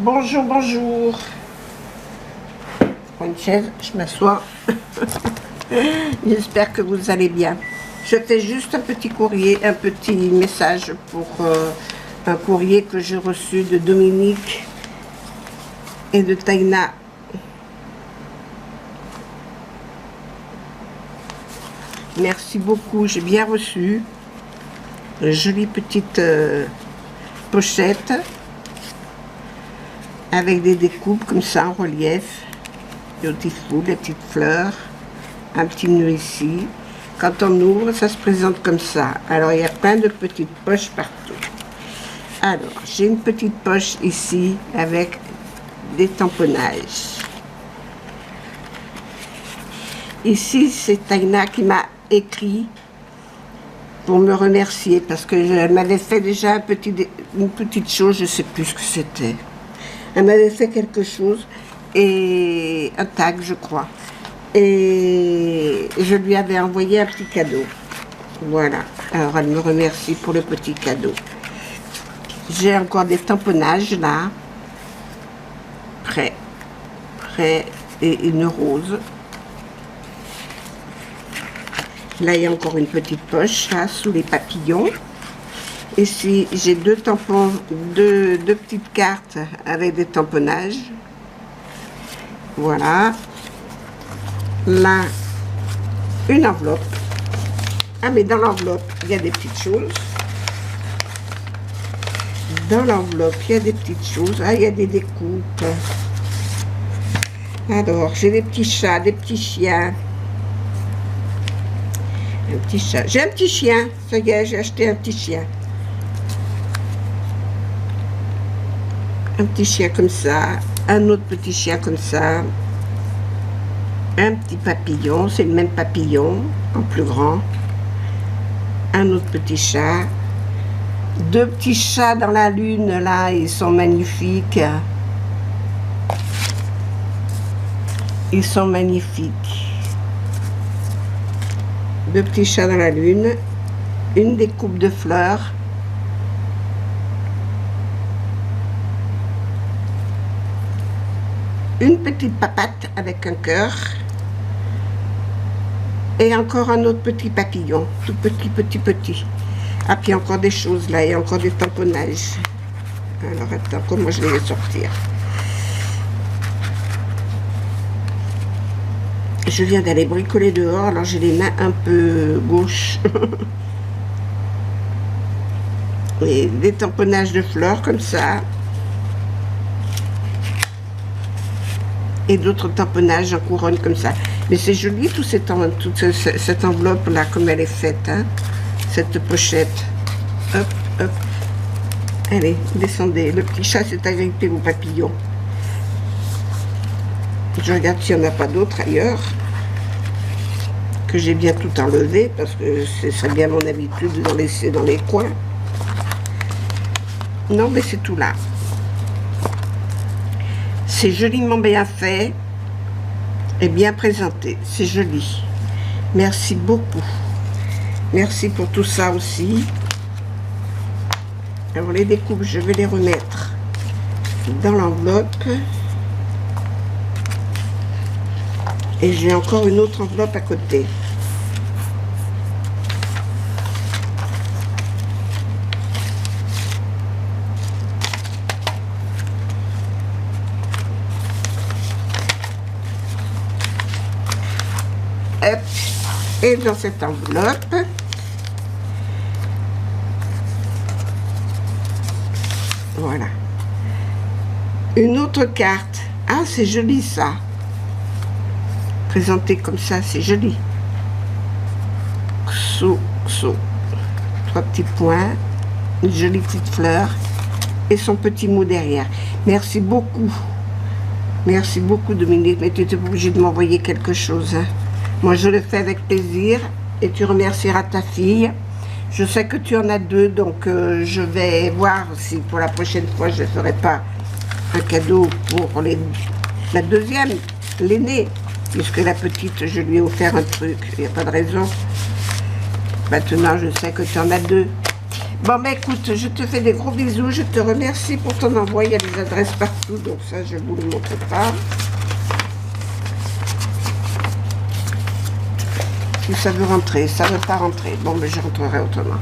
Bonjour, bonjour. Je prends une chaise, je m'assois. J'espère que vous allez bien. Je fais juste un petit courrier, un petit message pour un courrier que j'ai reçu de Dominique et de Taïna. Merci beaucoup, j'ai bien reçu. Une jolie petite pochette avec des découpes comme ça en relief, des petits fous, des petites fleurs, un petit nœud ici. Quand on ouvre, ça se présente comme ça. Alors il y a plein de petites poches partout. Alors j'ai une petite poche ici avec des tamponnages. Ici c'est Taïna qui m'a écrit pour me remercier parce que elle m'avait fait déjà une petite chose, je ne sais plus ce que c'était. Elle m'avait fait quelque chose, et un tag je crois, et je lui avais envoyé un petit cadeau. Voilà, alors elle me remercie pour le petit cadeau. J'ai encore des tamponnages là, prêts, et une rose. Là il y a encore une petite poche là, sous les papillons. Ici, j'ai deux tampons, deux petites cartes avec des tamponnages. Voilà. Là, une enveloppe. Ah, mais dans l'enveloppe, il y a des petites choses. Dans l'enveloppe, il y a des petites choses. Ah, il y a des découpes. Alors, j'ai des petits chats, des petits chiens. Un petit chat. J'ai un petit chien. Ça y est, j'ai acheté un petit chien. Un petit chien comme ça, un autre petit chien comme ça, un petit papillon, c'est le même papillon, en plus grand, un autre petit chat, deux petits chats dans la lune, là, ils sont magnifiques, ils sont magnifiques, deux petits chats dans la lune, une découpe de fleurs, une petite papate avec un cœur et encore un autre petit papillon, tout petit. Ah, puis encore des choses là, et encore des tamponnages. Alors attends, comment je vais les sortir? Je viens d'aller bricoler dehors, alors j'ai les mains un peu gauches. Et des tamponnages de fleurs comme ça. Et d'autres tamponnages en couronne comme ça. Mais c'est joli toute cette enveloppe là, comme elle est faite, hein, cette pochette. Hop, hop. Allez, descendez. Le petit chat s'est agrippé au papillon. Je regarde s'il n'y en a pas d'autres ailleurs. Que j'ai bien tout enlevé parce que ce serait bien mon habitude d'en laisser dans les coins. Non, mais c'est tout là. C'est joliment bien fait et bien présenté. C'est joli. Merci beaucoup. Merci pour tout ça aussi. Alors les découpes, je vais les remettre dans l'enveloppe. Et j'ai encore une autre enveloppe à côté. Et dans cette enveloppe, voilà, une autre carte. Ah, c'est joli ça. Présenté comme ça, c'est joli. XO, XO. 3 petits points, une jolie petite fleur et son petit mot derrière. Merci beaucoup. Merci beaucoup, Dominique. Mais tu n'es pas obligé de m'envoyer quelque chose, hein. Moi, je le fais avec plaisir et tu remercieras ta fille. Je sais que tu en as deux, donc je vais voir si pour la prochaine fois, je ne ferai pas un cadeau pour la deuxième, l'aînée, puisque la petite, je lui ai offert un truc. Il n'y a pas de raison. Maintenant, je sais que tu en as deux. Bon, bah écoute, je te fais des gros bisous. Je te remercie pour ton envoi. Il y a des adresses partout, donc ça, je ne vous le montre pas. Si ça veut rentrer, ça ne veut pas rentrer. Bon, mais je rentrerai autrement.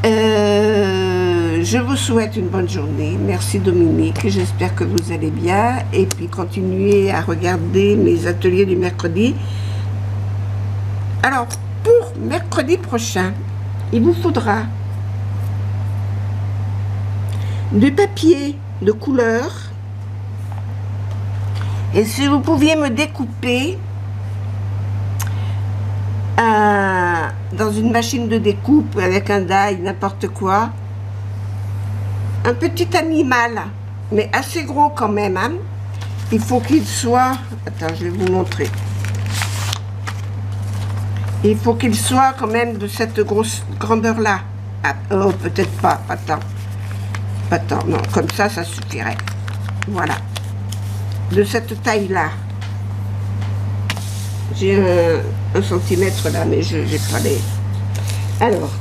Je vous souhaite une bonne journée. Merci Dominique. J'espère que vous allez bien. Et puis, continuez à regarder mes ateliers du mercredi. Alors, pour mercredi prochain, il vous faudra du papier de couleur. Et si vous pouviez me découper dans une machine de découpe avec un die, n'importe quoi, un petit animal, mais assez gros quand même, hein. Il faut qu'il soit, attends, je vais vous montrer. Il faut qu'il soit quand même de cette grosse grandeur là. Ah, oh, peut-être pas, attends, non, comme ça suffirait. Voilà, de cette taille là. J'ai un centimètre là, mais je n'ai pas les... Alors,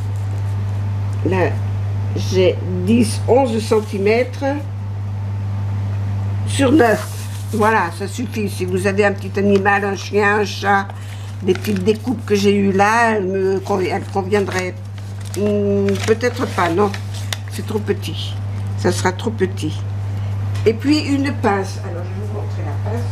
là, j'ai 10-11 centimètres sur 9. Voilà, ça suffit. Si vous avez un petit animal, un chien, un chat, des petites découpes que j'ai eues là, elles conviendraient. Peut-être pas, non. C'est trop petit. Ça sera trop petit. Et puis une pince. Alors, je vais vous montrer la pince.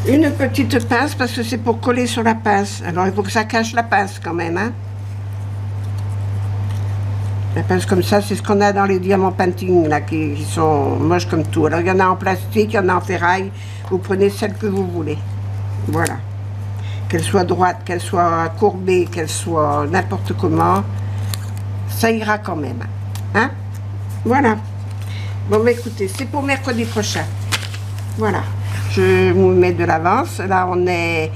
Une petite pince parce que c'est pour coller sur la pince. Alors il faut que ça cache la pince quand même, hein. La pince comme ça, c'est ce qu'on a dans les diamants painting là, qui sont moches comme tout. Alors il y en a en plastique, il y en a en ferraille. Vous prenez celle que vous voulez. Voilà. Qu'elle soit droite, qu'elle soit courbée, qu'elle soit n'importe comment, ça ira quand même, hein. Voilà. Bon, bah écoutez, c'est pour mercredi prochain. Voilà. Je vous mets de l'avance. Là, on est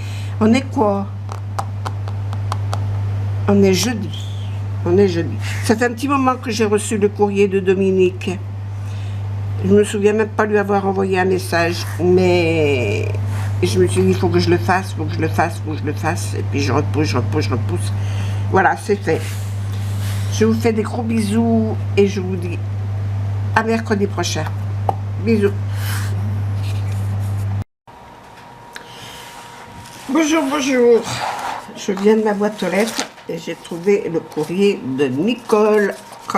quoi? On est jeudi. On est jeudi. Ça fait un petit moment que j'ai reçu le courrier de Dominique. Je me souviens même pas lui avoir envoyé un message. Mais je me suis dit, il faut que je le fasse, il faut que je le fasse, il faut que je le fasse. Et puis je repousse. Voilà, c'est fait. Je vous fais des gros bisous et je vous dis à mercredi prochain. Bisous. Bonjour, bonjour. Je viens de ma boîte aux lettres et j'ai trouvé le courrier de Nicole K.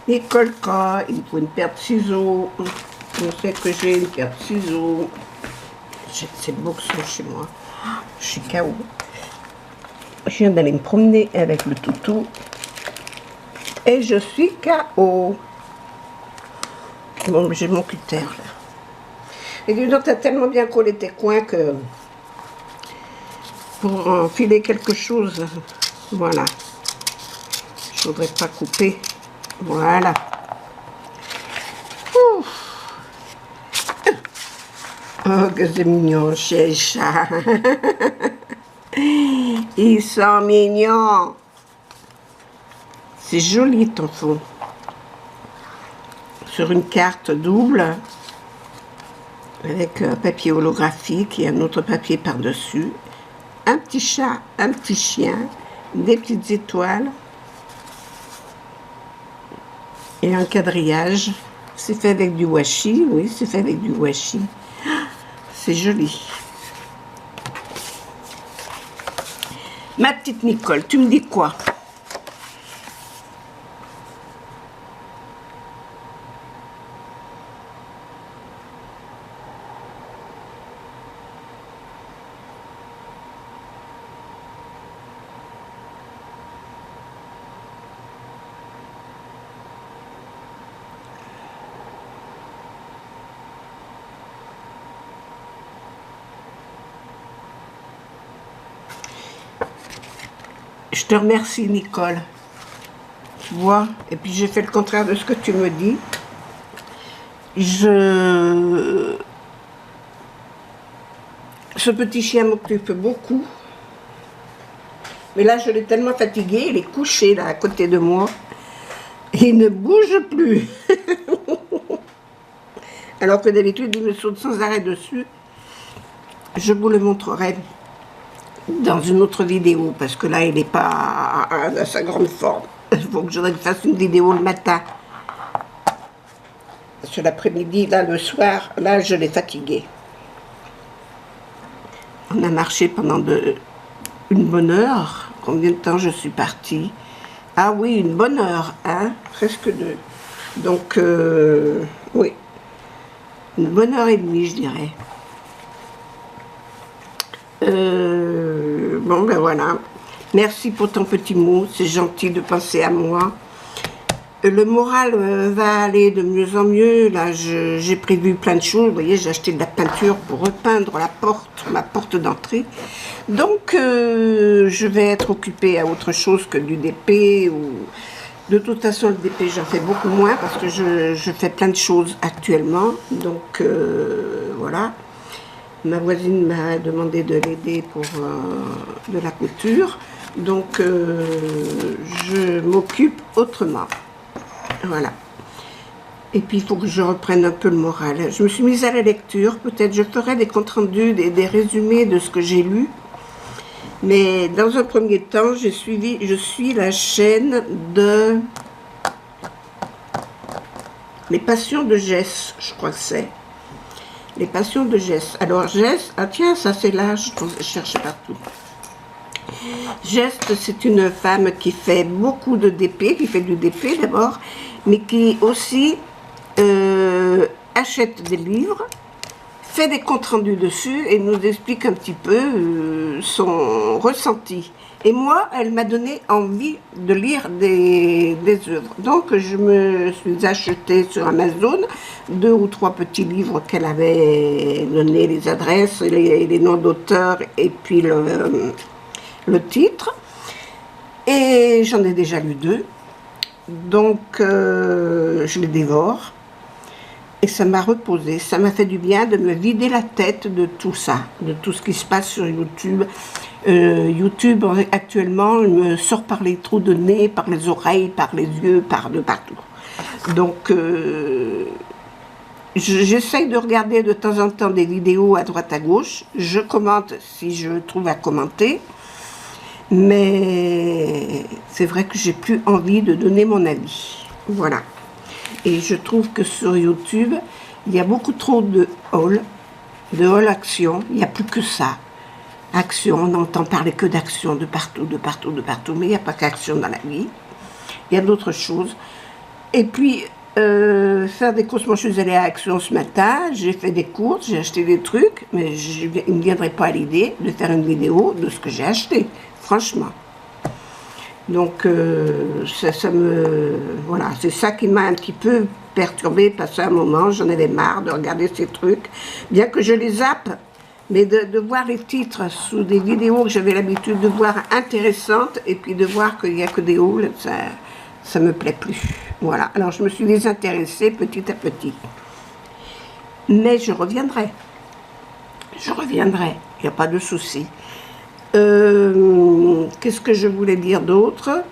Nicole K, il me faut une paire de ciseaux. Je sais que j'ai une paire de ciseaux. J'ai ces boxons chez moi. Je suis KO. Je viens d'aller me promener avec le toutou. Et je suis KO. Bon, j'ai mon cutter là. Et dis donc, t'as tellement bien collé tes coins que... pour enfiler quelque chose, voilà. Je voudrais pas couper. Voilà. Ouf. Oh, que c'est mignon chez les chats. Ils sont mignons. C'est joli ton fond. Sur une carte double, avec un papier holographique et un autre papier par-dessus. Un petit chat, un petit chien, des petites étoiles et un quadrillage. C'est fait avec du washi, oui, c'est fait avec du washi. C'est joli. Ma petite Nicole, tu me dis quoi? Je te remercie, Nicole. Tu vois, et puis j'ai fait le contraire de ce que tu me dis. Ce petit chien m'occupe beaucoup. Mais là, je l'ai tellement fatigué, il est couché là à côté de moi. Et il ne bouge plus. Alors que d'habitude, il me saute sans arrêt dessus. Je vous le montrerai dans une autre vidéo, parce que là, il n'est pas à sa grande forme. Il faut que je fasse une vidéo le matin. Parce que l'après-midi, là, le soir, là, je l'ai fatigué. On a marché pendant une bonne heure. Combien de temps je suis partie? Ah oui, une bonne heure, hein, presque 2. Donc, oui, une bonne heure et demie, je dirais. Bon, ben voilà. Merci pour ton petit mot, c'est gentil de penser à moi. Le moral va aller de mieux en mieux. Là, j'ai prévu plein de choses. Vous voyez, j'ai acheté de la peinture pour repeindre la porte, ma porte d'entrée. Donc, je vais être occupée à autre chose que du DP. Ou... De toute façon, le DP, j'en fais beaucoup moins parce que je fais plein de choses actuellement. Donc, voilà. Ma voisine m'a demandé de l'aider pour de la couture. Donc, je m'occupe autrement. Voilà. Et puis, il faut que je reprenne un peu le moral. Je me suis mise à la lecture. Peut-être je ferai des comptes rendus, des résumés de ce que j'ai lu. Mais dans un premier temps, je suis la chaîne de Les Passions de Jess, je crois que c'est. Les Passions de Jess. Alors, Jess, ah tiens, ça c'est là, je cherchais partout. Jess, c'est une femme qui fait beaucoup de DP, qui fait du DP d'abord, mais qui aussi achète des livres, fait des comptes rendus dessus et nous explique un petit peu son ressenti. Et moi, elle m'a donné envie de lire des œuvres. Donc, je me suis acheté sur Amazon 2 ou 3 petits livres qu'elle avait donné, les adresses, les noms d'auteurs et puis le titre. Et j'en ai déjà lu 2. Donc, je les dévore. Et ça m'a reposé, ça m'a fait du bien de me vider la tête de tout ça, de tout ce qui se passe sur YouTube. YouTube, actuellement, me sort par les trous de nez, par les oreilles, par les yeux, de partout. Donc, j'essaye de regarder de temps en temps des vidéos à droite à gauche. Je commente si je trouve à commenter. Mais c'est vrai que j'ai plus envie de donner mon avis. Voilà. Et je trouve que sur YouTube, il y a beaucoup trop de haul action. Il n'y a plus que ça. Action, on n'entend parler que d'action de partout, de partout, de partout. Mais il n'y a pas qu'action dans la vie. Il y a d'autres choses. Et puis, faire des courses, moi je suis allée à Action ce matin, j'ai fait des courses, j'ai acheté des trucs, mais il ne me viendrait pas à l'idée de faire une vidéo de ce que j'ai acheté, franchement. Donc, voilà, c'est ça qui m'a un petit peu perturbée, parce qu'à un moment, j'en avais marre de regarder ces trucs, bien que je les zappe, mais de voir les titres sous des vidéos que j'avais l'habitude de voir intéressantes, et puis de voir qu'il n'y a que des hauls, ça me plaît plus. Voilà, alors je me suis désintéressée petit à petit. Mais je reviendrai. Je reviendrai, il n'y a pas de souci. Qu'est-ce que je voulais dire d'autre?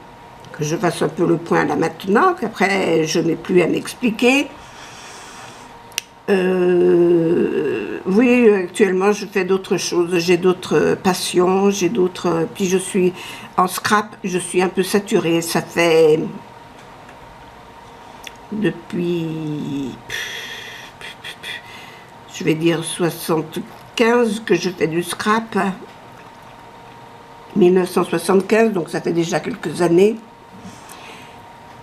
Que je fasse un peu le point là maintenant, qu'après je n'ai plus à m'expliquer. Oui, actuellement je fais d'autres choses, j'ai d'autres passions, j'ai d'autres... Puis je suis en scrap, je suis un peu saturée, ça fait depuis, je vais dire 75 que je fais du scrap. 1975, donc ça fait déjà quelques années.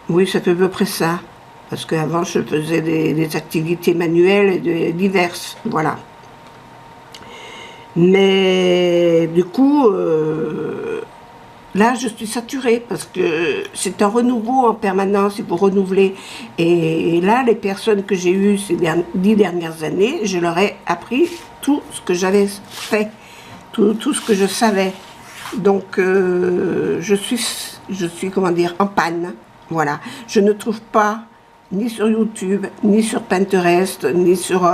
Oui, ça fait à peu près ça. Parce qu'avant, je faisais des activités manuelles et diverses. Voilà. Mais du coup, là, je suis saturée parce que c'est un renouveau en permanence, il faut renouveler. Et là, les personnes que j'ai eues ces 10 dernières années, je leur ai appris tout ce que j'avais fait, tout ce que je savais. Donc, je suis, comment dire, en panne. Voilà. Je ne trouve pas ni sur YouTube, ni sur Pinterest, ni sur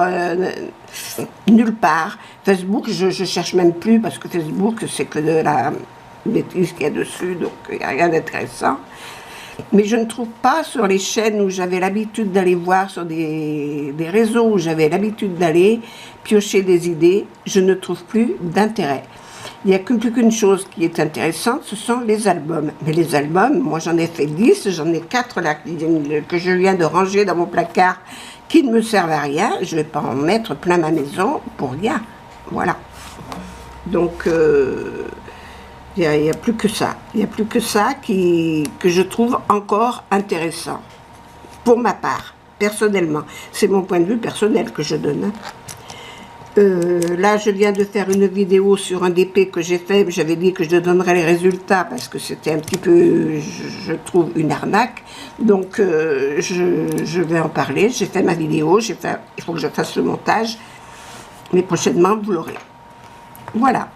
nulle part. Facebook, je cherche même plus parce que Facebook, c'est que de la bêtise qu'il y a dessus, donc il n'y a rien d'intéressant. Mais je ne trouve pas sur les chaînes où j'avais l'habitude d'aller voir, sur des réseaux où j'avais l'habitude d'aller piocher des idées, je ne trouve plus d'intérêt. Il n'y a plus qu'une chose qui est intéressante, ce sont les albums. Mais les albums, moi j'en ai fait 10, j'en ai 4 là que je viens de ranger dans mon placard qui ne me servent à rien. Je ne vais pas en mettre plein ma maison pour rien. Voilà. Donc, il n'y a plus que ça. Il n'y a plus que ça que je trouve encore intéressant. Pour ma part, personnellement. C'est mon point de vue personnel que je donne. Là, je viens de faire une vidéo sur un DP que j'ai fait. J'avais dit que je donnerais les résultats parce que c'était un petit peu, je trouve, une arnaque. Donc, je vais en parler. J'ai fait ma vidéo. Il faut que je fasse le montage. Mais prochainement, vous l'aurez. Voilà.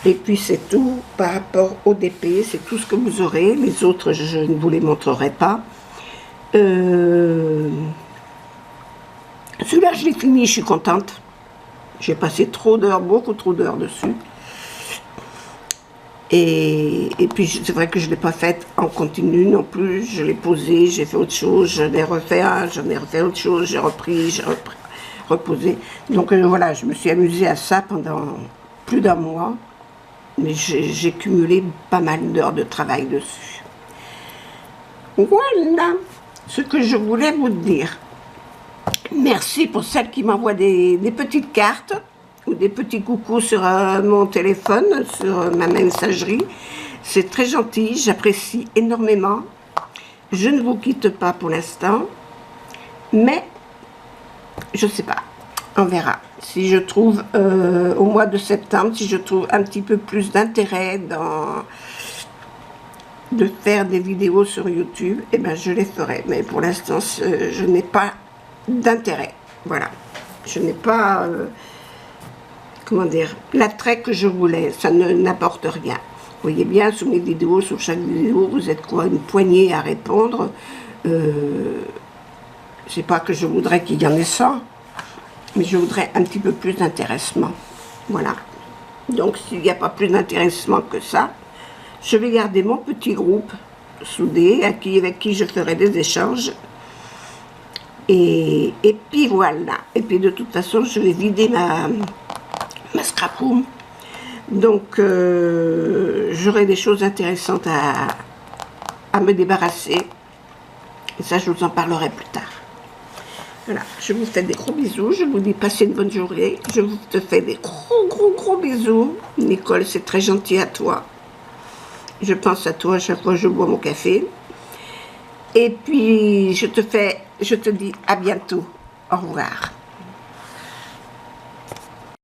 Et puis, c'est tout par rapport au DP. C'est tout ce que vous aurez. Les autres, je ne vous les montrerai pas. Celui-là, je l'ai fini. Je suis contente. J'ai passé trop d'heures, beaucoup trop d'heures dessus. Et puis, c'est vrai que je ne l'ai pas faite en continu non plus. Je l'ai posé, j'ai fait autre chose, j'en ai refait autre chose, j'ai repris, reposé. Donc voilà, je me suis amusée à ça pendant plus d'un mois. Mais j'ai cumulé pas mal d'heures de travail dessus. Voilà ce que je voulais vous dire. Merci pour celles qui m'envoient des petites cartes ou des petits coucous sur mon téléphone, sur ma messagerie. C'est très gentil, j'apprécie énormément. Je ne vous quitte pas pour l'instant, mais je ne sais pas, on verra. Si je trouve au mois de septembre, si je trouve un petit peu plus d'intérêt de faire des vidéos sur YouTube, eh ben je les ferai. Mais pour l'instant, je n'ai pas d'intérêt. Voilà. Je n'ai pas, comment dire, l'attrait que je voulais. Ça n'apporte rien. Vous voyez bien, sous mes vidéos, sous chaque vidéo, vous êtes quoi, une poignée à répondre. C'est pas que je voudrais qu'il y en ait 100, mais je voudrais un petit peu plus d'intéressement. Voilà. Donc, s'il n'y a pas plus d'intéressement que ça, je vais garder mon petit groupe soudé, avec qui je ferai des échanges. Et puis voilà. Et puis de toute façon, je vais vider ma scrap room. Donc, j'aurai des choses intéressantes à me débarrasser. Et ça, je vous en parlerai plus tard. Voilà. Je vous fais des gros bisous. Je vous dis passez une bonne journée. Je vous fais des gros bisous. Nicole, c'est très gentil à toi. Je pense à toi à chaque fois que je bois mon café. Et puis, je te dis à bientôt. Au revoir.